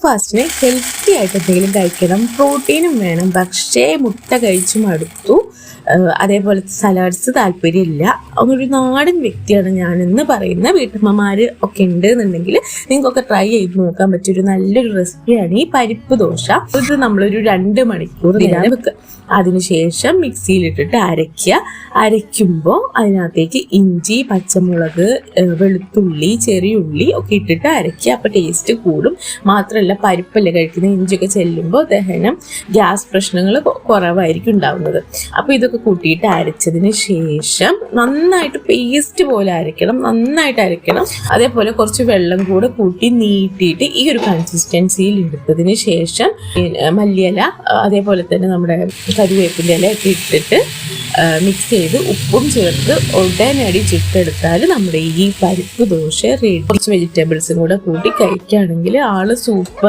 ബ്രേക്ക്ഫാസ്റ്റിന് ഹെൽത്തി ആയിട്ട് എന്തെങ്കിലും കഴിക്കണം, പ്രോട്ടീനും വേണം. പക്ഷേ മുട്ട കഴിച്ചു മടുത്തു, അതേപോലെ സലാഡ്സ് താല്പര്യമില്ല, ഒരു നാടൻ വ്യക്തിയാണ് ഞാനെന്ന് പറയുന്ന വീട്ടമ്മമാർ ഒക്കെ ഉണ്ട് എന്നുണ്ടെങ്കിൽ നിങ്ങൾക്കൊക്കെ ട്രൈ ചെയ്ത് നോക്കാൻ പറ്റിയൊരു നല്ലൊരു റെസിപ്പിയാണ് ഈ പരിപ്പ് ദോശ. ഇത് നമ്മളൊരു 2 മണിക്കൂർ നേരം വെക്കുക. അതിനുശേഷം മിക്സിയിലിട്ടിട്ട് അരയ്ക്കുമ്പോൾ അതിനകത്തേക്ക് ഇഞ്ചി, പച്ചമുളക്, വെളുത്തുള്ളി, ചെറിയുള്ളി ഒക്കെ ഇട്ടിട്ട് അരയ്ക്കുക. അപ്പോൾ ടേസ്റ്റ് കൂടും. മാത്രമല്ല പരിപ്പല്ലേ കഴിക്കുന്നത്, ഇഞ്ചിയൊക്കെ ചെല്ലുമ്പോൾ ദഹനം, ഗ്യാസ് പ്രശ്നങ്ങൾ കുറവായിരിക്കും ഉണ്ടാവുന്നത്. അപ്പോൾ ഇതൊക്കെ കൂട്ടിയിട്ട് അരച്ചതിന് ശേഷം നന്നായിട്ട് പേസ്റ്റ് പോലെ അരയ്ക്കണം, നന്നായിട്ട് അരയ്ക്കണം. അതേപോലെ കുറച്ച് വെള്ളം കൂടെ കൂട്ടി നീട്ടിയിട്ട് ഈ ഒരു കൺസിസ്റ്റൻസിയിൽ എടുത്തതിന് ശേഷം മല്ലിയില, അതേപോലെ തന്നെ നമ്മുടെ കറിവേപ്പിൻ്റെ ഇല ഒക്കെ ഇട്ടിട്ട് മിക്സ് ചെയ്ത് ഉപ്പും ചേർത്ത് ഉടനടി ചുട്ടെടുത്താൽ നമ്മുടെ ഈ പരിപ്പ് ദോശ റെഡി. കുറച്ച് വെജിറ്റബിൾസും കൂടെ കൂട്ടി കഴിക്കുകയാണെങ്കിൽ ആള് സൂപ്പർ.